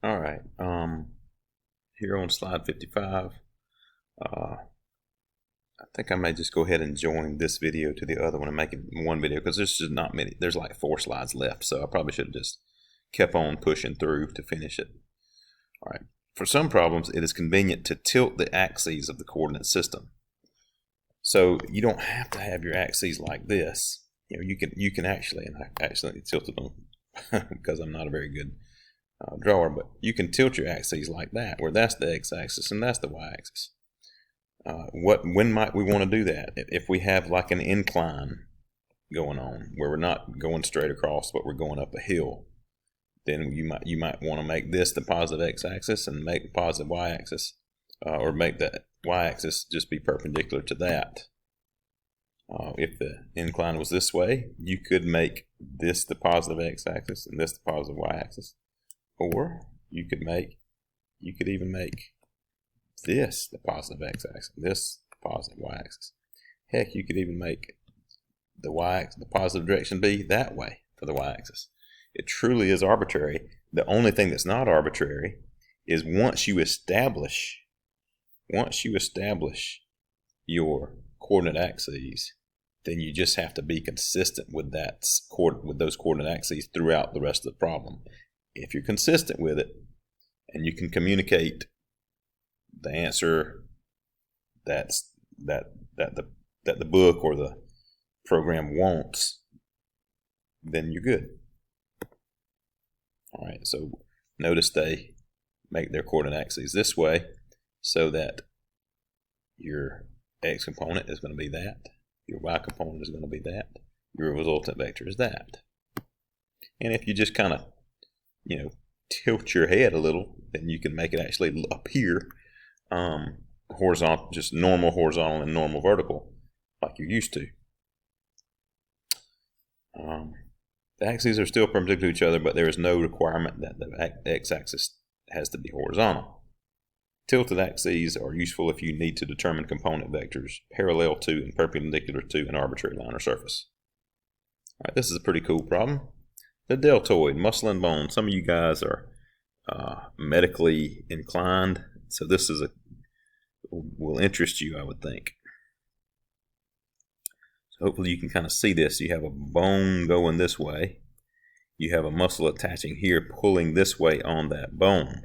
All right. Here on slide 55, I think I may just go ahead and join this video to the other one and make it one video because there's just not many. There's like 4 slides left, so I probably should have just kept on pushing through to finish it. All right. For some problems, it is convenient to tilt the axes of the coordinate system. So you don't have to have your axes like this. You know, you can actually, and I accidentally tilted them because I'm not a very good drawer, but you can tilt your axes like that, where that's the x-axis and that's the y-axis. When might we want to do that? If we have like an incline going on, where we're not going straight across, but we're going up a hill, then you might want to make this the positive x-axis and make the positive y-axis, or make the y-axis just be perpendicular to that. If the incline was this way, you could make this the positive x-axis and this the positive y-axis. Or you could even make this the positive x-axis, this the positive y-axis. Heck, you could even make the y-axis, the positive direction be that way for the y-axis. It truly is arbitrary. The only thing that's not arbitrary is once you establish your coordinate axes, then you just have to be consistent with those coordinate axes throughout the rest of the problem. If you're consistent with it and you can communicate the answer that the book or the program wants, then you're good. All right, so notice they make their coordinate axes this way so that your x component is going to be that, your y component is going to be that, your resultant vector is that. And if you just kind of tilt your head a little, then you can make it actually appear horizontal, just normal horizontal and normal vertical, like you're used to. The axes are still perpendicular to each other, but there is no requirement that the x-axis has to be horizontal. Tilted axes are useful if you need to determine component vectors parallel to and perpendicular to an arbitrary line or surface. All right, this is a pretty cool problem. The deltoid, muscle and bone. Some of you guys are medically inclined, so this will interest you, I would think. So hopefully you can kind of see this. You have a bone going this way. You have a muscle attaching here, pulling this way on that bone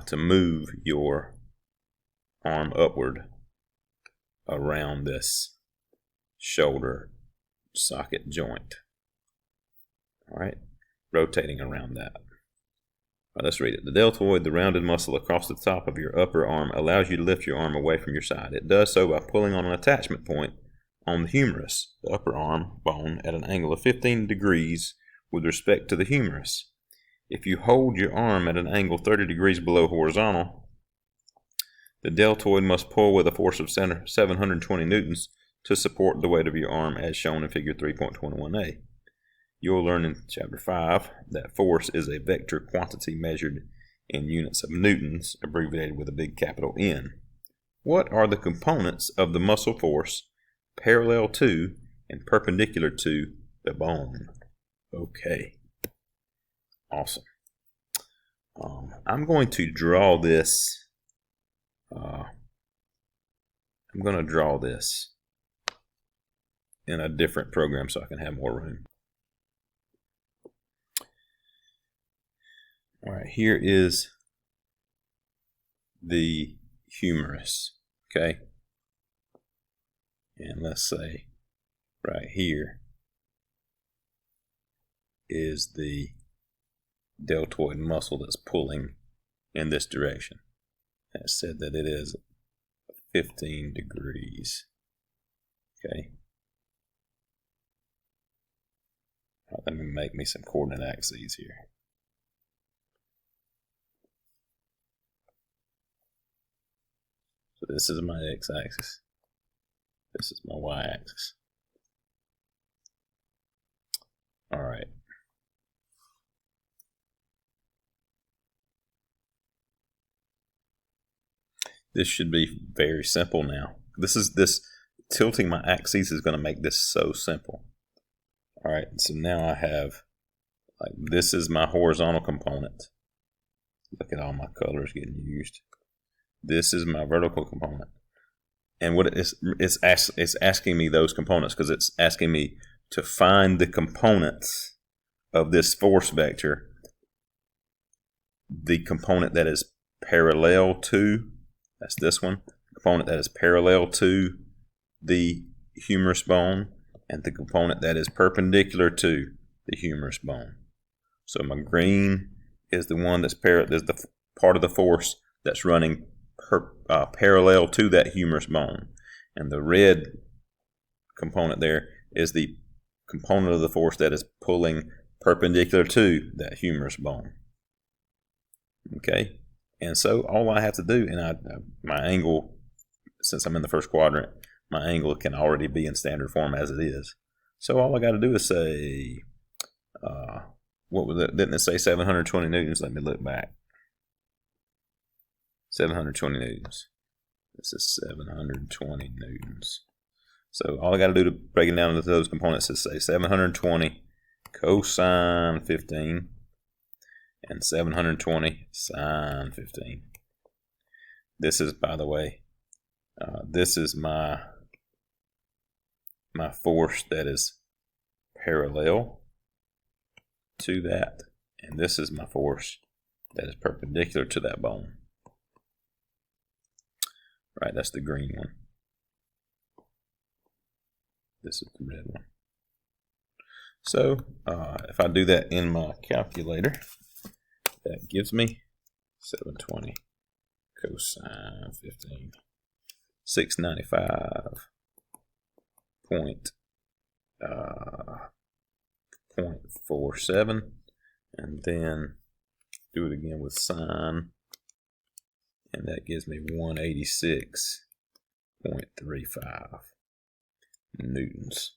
to move your arm upward around this shoulder socket joint. All right, rotating around that. All right, let's read it. The deltoid, the rounded muscle across the top of your upper arm, allows you to lift your arm away from your side. It does so by pulling on an attachment point on the humerus, the upper arm bone, at an angle of 15 degrees with respect to the humerus. If you hold your arm at an angle 30 degrees below horizontal, the deltoid must pull with a force of 720 newtons to support the weight of your arm, as shown in figure 3.21a. You'll learn in chapter 5 that force is a vector quantity measured in units of newtons, abbreviated with a big capital N. What are the components of the muscle force parallel to and perpendicular to the bone? Okay. Awesome. I'm going to draw this. I'm going to draw this in a different program so I can have more room. All right, here is the humerus, okay? And let's say right here is the deltoid muscle that's pulling in this direction. That said that it is 15 degrees, okay? All right, let me make me some coordinate axes here. So this is my x-axis. This is my y-axis. All right. This should be very simple now. This tilting my axes is going to make this so simple. All right, so now I have, like, this is my horizontal component. Look at all my colors getting used. This is my vertical component. And what it's asking me those components because it's asking me to find the components of this force vector, the component that is parallel to, that's this one, the component that is parallel to the humerus bone, and the component that is perpendicular to the humerus bone. So my green is the one that's is the part of the force that's running parallel to that humerus bone, and the red component there is the component of the force that is pulling perpendicular to that humerus bone. Okay, and so all I have to do, and my angle, since I'm in the first quadrant, my angle can already be in standard form as it is. So all I got to do is say, what was it? Didn't it say 720 newtons? Let me look back. 720 newtons. This is 720 newtons. So all I got to do to break it down into those components is say 720 cosine 15 and 720 sine 15. This is, by the way, this is my force that is parallel to that, and this is my force that is perpendicular to that bone. Right, that's the green one. This is the red one. So if I do that in my calculator, that gives me 720 cosine 15, 695.47, and then do it again with sine, and that gives me 186.35 newtons.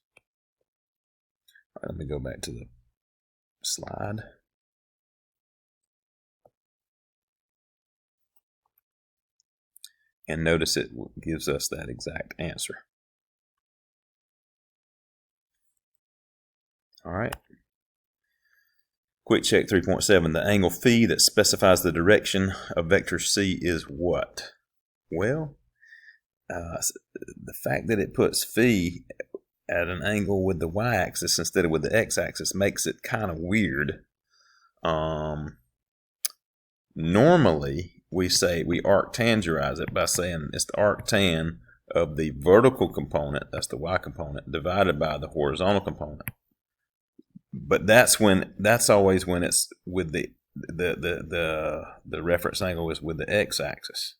All right, let me go back to the slide. And notice it gives us that exact answer. All right. Quick check 3.7. The angle phi that specifies the direction of vector C is what? Well, the fact that it puts phi at an angle with the y-axis instead of with the x-axis makes it kind of weird. Normally, we say we arctangentize it by saying it's the arctan of the vertical component, that's the y component, divided by the horizontal component. But that's always when it's with the reference angle is with the x-axis.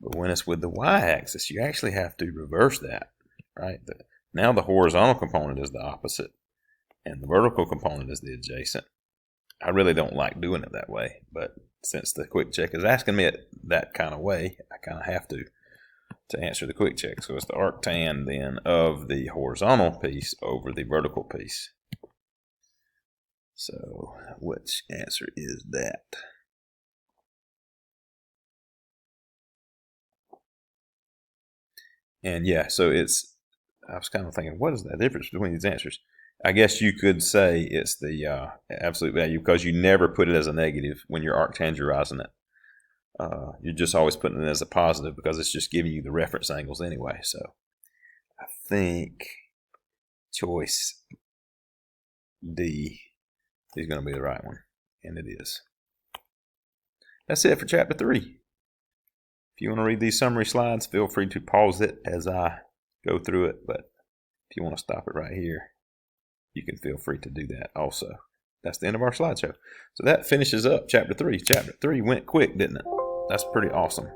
But when it's with the y-axis, you actually have to reverse that, right? Now the horizontal component is the opposite, and the vertical component is the adjacent. I really don't like doing it that way, but since the quick check is asking me it that kind of way, I kind of have to answer the quick check. So it's the arctan then of the horizontal piece over the vertical piece. So which answer is that? And yeah, so I was kind of thinking, what is the difference between these answers? I guess you could say it's the absolute value because you never put it as a negative when you're arctangentizing it. You're just always putting it as a positive because it's just giving you the reference angles anyway. So I think choice D is going to be the right one, and it is. That's it for chapter 3. If you want to read these summary slides, feel free to pause it as I go through it, but if you want to stop it right here, you can feel free to do that also. That's the end of our slideshow. So that finishes up chapter 3. Chapter 3 went quick, didn't it? That's pretty awesome.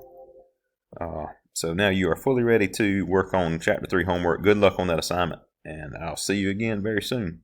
So now you are fully ready to work on chapter 3 homework. Good luck on that assignment, and I'll see you again very soon.